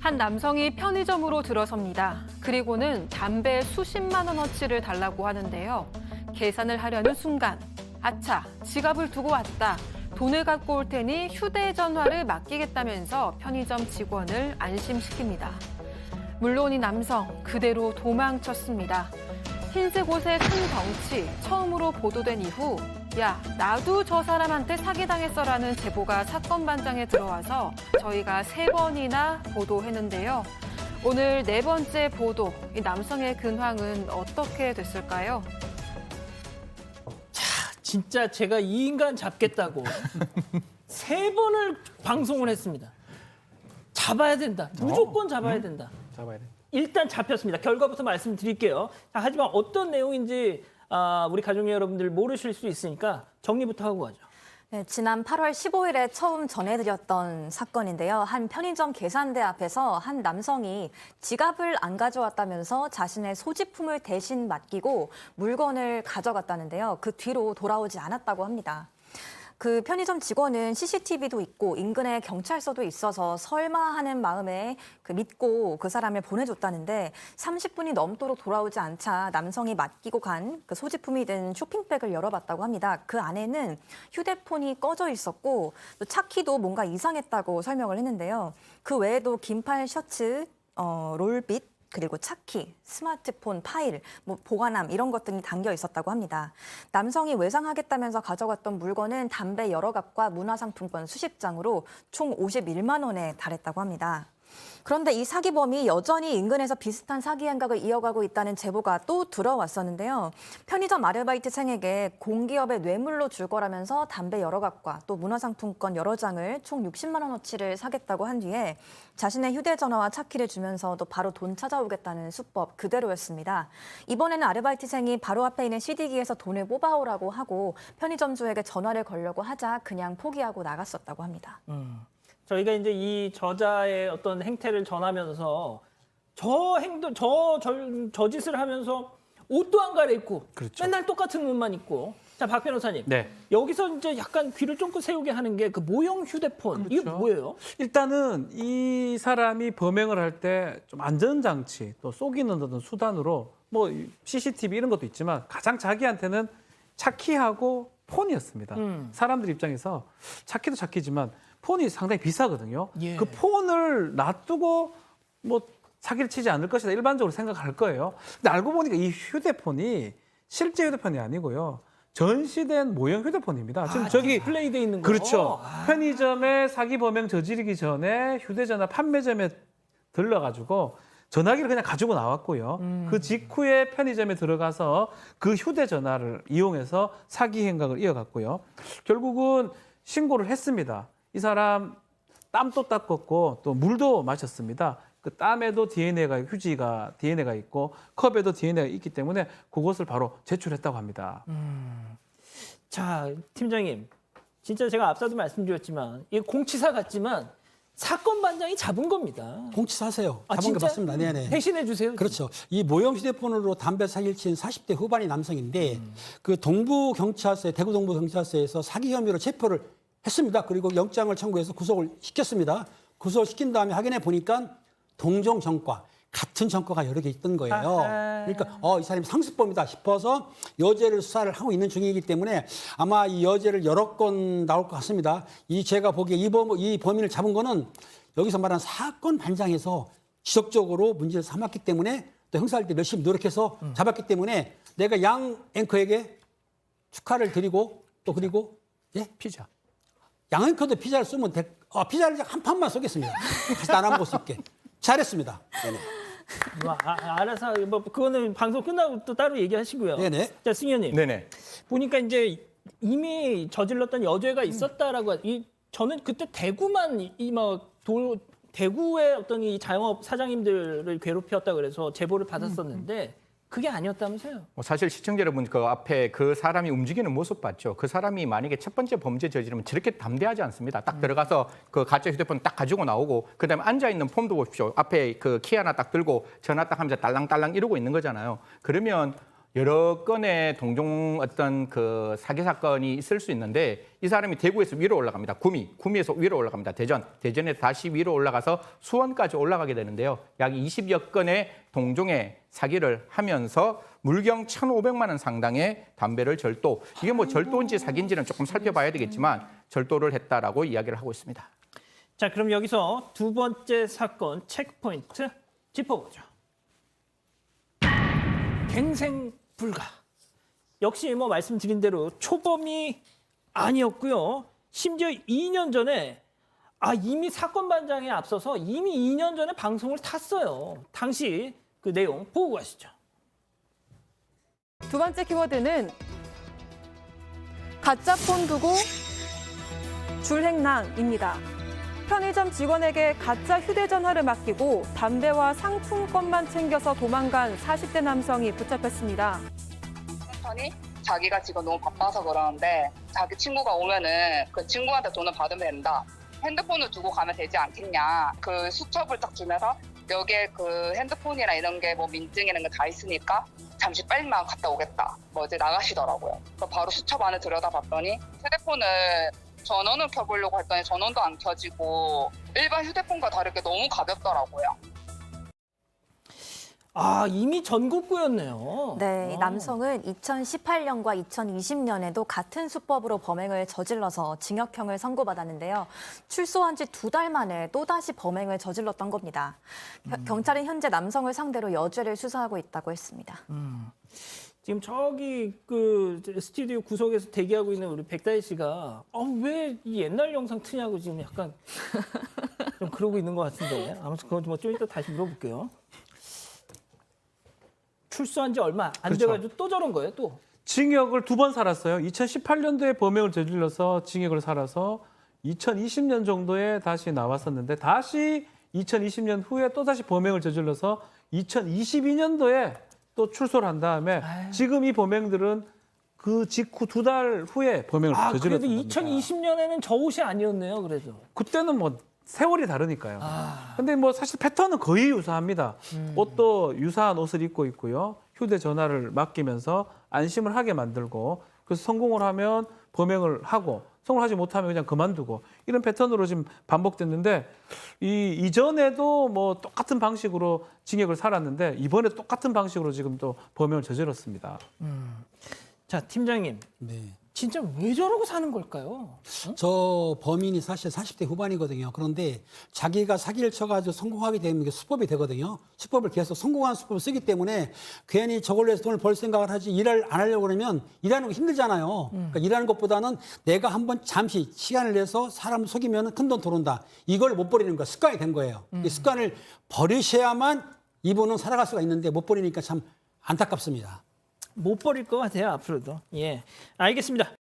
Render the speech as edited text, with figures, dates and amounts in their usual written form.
한 남성이 편의점으로 들어섭니다. 그리고는 담배 수십만 원어치를 달라고 하는데요. 계산을 하려는 순간, 아차, 지갑을 두고 왔다. 돈을 갖고 올 테니 휴대전화를 맡기겠다면서 편의점 직원을 안심시킵니다. 물론 이 남성 그대로 도망쳤습니다. 흰색 옷에 큰 덩치, 처음으로 보도된 이후 야, 나도 저 사람한테 사기당했어라는 제보가 사건 반장에 들어와서 저희가 3번이나 보도했는데요. 오늘 4번째 보도, 이 남성의 근황은 어떻게 됐을까요? 진짜 제가 이 인간 잡겠다고 3번을 방송을 했습니다. 잡아야 된다. 무조건 잡아야 된다. 잡아야 돼. 일단 잡혔습니다. 결과부터 말씀드릴게요. 자, 하지만 어떤 내용인지 우리 가족 여러분들 모르실 수 있으니까 정리부터 하고 가죠. 네, 지난 8월 15일에 처음 전해드렸던 사건인데요. 한 편의점 계산대 앞에서 한 남성이 지갑을 안 가져왔다면서 자신의 소지품을 대신 맡기고 물건을 가져갔다는데요. 그 뒤로 돌아오지 않았다고 합니다. 그 편의점 직원은 CCTV도 있고 인근에 경찰서도 있어서 설마 하는 마음에 믿고 그 사람을 보내줬다는데 30분이 넘도록 돌아오지 않자 남성이 맡기고 간 그 소지품이 든 쇼핑백을 열어봤다고 합니다. 그 안에는 휴대폰이 꺼져 있었고 또 차키도 뭔가 이상했다고 설명을 했는데요. 그 외에도 긴팔 셔츠, 롤빗, 그리고 차키, 스마트폰, 파일, 보관함 이런 것들이 담겨 있었다고 합니다. 남성이 외상하겠다면서 가져갔던 물건은 담배 여러 갑과 문화상품권 수십 장으로 총 51만 원에 달했다고 합니다. 그런데 이 사기범이 여전히 인근에서 비슷한 사기 행각을 이어가고 있다는 제보가 또 들어왔었는데요. 편의점 아르바이트생에게 공기업에 뇌물로 줄 거라면서 담배 여러 갑과 또 문화상품권 여러 장을 총 60만 원어치를 사겠다고 한 뒤에 자신의 휴대전화와 차키를 주면서 또 바로 돈 찾아오겠다는 수법 그대로였습니다. 이번에는 아르바이트생이 바로 앞에 있는 CD기에서 돈을 뽑아오라고 하고 편의점주에게 전화를 걸려고 하자 그냥 포기하고 나갔었다고 합니다. 저희가 이제 이 저자의 어떤 행태를 전하면서 저 짓을 하면서 옷도 안 갈아입고 그렇죠. 맨날 똑같은 옷만 입고. 자, 박 변호사님. 네. 여기서 이제 약간 귀를 쫑긋 세우게 하는 게 그 모형 휴대폰. 이게 그렇죠. 뭐예요? 일단은 이 사람이 범행을 할 때 좀 안전장치 또 속이는 어떤 수단으로 뭐 CCTV 이런 것도 있지만 가장 자기한테는 차키하고 폰이었습니다. 사람들 입장에서 차키도 차키지만 폰이 상당히 비싸거든요. 예. 그 폰을 놔두고 뭐 사기를 치지 않을 것이다 일반적으로 생각할 거예요. 근데 알고 보니까 이 휴대폰이 실제 휴대폰이 아니고요. 전시된 모형 휴대폰입니다. 지금 저기 플레이돼 있는 거. 그렇죠. 편의점에 사기 범행 저지르기 전에 휴대전화 판매점에 들러가지고 전화기를 그냥 가지고 나왔고요. 그 직후에 편의점에 들어가서 그 휴대전화를 이용해서 사기 행각을 이어갔고요. 결국은 신고를 했습니다. 이 사람 땀도 닦았고 또 물도 마셨습니다. 그 땀에도 휴지가 DNA가 있고 컵에도 DNA가 있기 때문에 그것을 바로 제출했다고 합니다. 자, 팀장님. 진짜 제가 앞서도 말씀드렸지만 이게 공치사 같지만 사건 반장이 잡은 겁니다. 공치사세요. 아, 잡은 게 진짜? 맞습니다. 네네. 대신해 주세요. 그렇죠. 이 모형 휴대폰으로 담배 사기를 친 40대 후반의 남성인데 그 동부경찰서에 대구 동부경찰서에서 사기 혐의로 체포를 했습니다. 그리고 영장을 청구해서 구속을 시켰습니다. 구속을 시킨 다음에 확인해 보니까 동종 전과 같은 전과가 여러 개 있던 거예요. 아하. 그러니까 이 사람이 상습범이다 싶어서 여죄를 수사를 하고 있는 중이기 때문에 아마 이 여죄를 여러 건 나올 것 같습니다. 제가 보기에 이 범인을 잡은 거는 여기서 말하는 사건 반장에서 지속적으로 문제를 삼았기 때문에 또 형사할 때 열심히 노력해서 잡았기 때문에 내가 양 앵커에게 축하를 드리고 또 그리고 피자. 양 앵커도 피자를 쓰면 피자를 한 판만 쏘겠습니다. 다시 안 먹을 수 있게. 잘했습니다. 네네. 알아서 뭐 그거는 방송 끝나고 또 따로 얘기하시고요. 네네. 자, 승현님. 네네. 보니까 이제 이미 저질렀던 여죄가 있었다라고 저는 그때 대구만 대구의 어떤 이 자영업 사장님들을 괴롭혔다 그래서 제보를 받았었는데 그게 아니었다면서요? 사실 시청자 여러분 그 앞에 그 사람이 움직이는 모습 봤죠. 그 사람이 만약에 첫 번째 범죄 저지르면 저렇게 담대하지 않습니다. 딱 들어가서 그 가짜 휴대폰 딱 가지고 나오고 그다음에 앉아 있는 폼도 보십시오. 앞에 그 키 하나 딱 들고 전화 딱 하면서 딸랑딸랑 이러고 있는 거잖아요. 그러면 여러 건의 동종 어떤 그 사기 사건이 있을 수 있는데 이 사람이 대구에서 위로 올라갑니다. 구미에서 위로 올라갑니다. 대전에서 다시 위로 올라가서 수원까지 올라가게 되는데요. 약 20여 건의 동종의 사기를 하면서 물경 1,500만 원 상당의 담배를 절도. 이게 뭐 절도인지 사기인지는 조금 살펴봐야 되겠지만 절도를 했다라고 이야기를 하고 있습니다. 자, 그럼 여기서 두 번째 사건 체크포인트 짚어보죠. 갱생 불가. 역시 뭐 말씀드린 대로 초범이 아니었고요. 심지어 2년 전에 이미 사건 반장에 앞서서 이미 2년 전에 방송을 탔어요. 당시 그 내용 보고 가시죠. 두 번째 키워드는 가짜 폰 두고 줄행랑입니다. 편의점 직원에게 가짜 휴대전화를 맡기고 담배와 상품권만 챙겨서 도망간 40대 남성이 붙잡혔습니다. 남편이 자기가 지금 너무 바빠서 그러는데 자기 친구가 오면은 그 친구한테 돈을 받으면 된다. 핸드폰을 두고 가면 되지 않겠냐. 그 수첩을 딱 주면서 여기에 그 핸드폰이나 이런 게 뭐 민증 이런 게 다 있으니까 잠시 빨리만 갔다 오겠다. 뭐 이제 나가시더라고요. 그래서 바로 수첩 안을 들여다봤더니 휴대폰을 전원을 켜보려고 했더니 전원도 안 켜지고 일반 휴대폰과 다르게 너무 가볍더라고요. 이미 전국구였네요. 네, 이 남성은 2018년과 2020년에도 같은 수법으로 범행을 저질러서 징역형을 선고받았는데요. 출소한 지 2달 만에 또다시 범행을 저질렀던 겁니다. 경찰은 현재 남성을 상대로 여죄를 수사하고 있다고 했습니다. 지금 저기 그 스튜디오 구석에서 대기하고 있는 우리 백다희 씨가 왜 이 옛날 영상 트냐고 지금 약간 좀 그러고 있는 것 같은데 아무튼 그건 뭐 좀 이따 다시 물어볼게요. 출소한 지 얼마 안 그렇죠. 돼가지고 또 저런 거예요, 또. 징역을 2번 살았어요. 2018년도에 범행을 저질러서 징역을 살아서 2020년 정도에 다시 나왔었는데 다시 2020년 후에 또다시 범행을 저질러서 2022년도에 또 출소를 한 다음에 지금 이 범행들은 그 직후 2달 후에 범행을 저질렀던 그래도 겁니다. 2020년에는 저 옷이 아니었네요, 그래도. 그때는 뭐 세월이 다르니까요. 근데 뭐 사실 패턴은 거의 유사합니다. 옷도 유사한 옷을 입고 있고요. 휴대전화를 맡기면서 안심을 하게 만들고 그래서 성공을 하면 범행을 하고 성공을 하지 못하면 그냥 그만두고 이런 패턴으로 지금 반복됐는데 이전에도 뭐 똑같은 방식으로 징역을 살았는데 이번에 똑같은 방식으로 지금 또 범행을 저질렀습니다. 자, 팀장님. 네. 진짜 왜 저러고 사는 걸까요? 저 범인이 사실 40대 후반이거든요. 그런데 자기가 사기를 쳐가지고 성공하게 되면 이게 수법이 되거든요. 수법을 계속 성공한 수법을 쓰기 때문에 괜히 저걸로 해서 돈을 벌 생각을 하지 일을 안 하려고 그러면 일하는 거 힘들잖아요. 그러니까 일하는 것보다는 내가 한번 잠시 시간을 내서 사람을 속이면 큰 돈 들어온다. 이걸 못 버리는 거야. 습관이 된 거예요. 이 습관을 버리셔야만 이분은 살아갈 수가 있는데 못 버리니까 참 안타깝습니다. 못 버릴 것 같아요, 앞으로도. 예. 알겠습니다.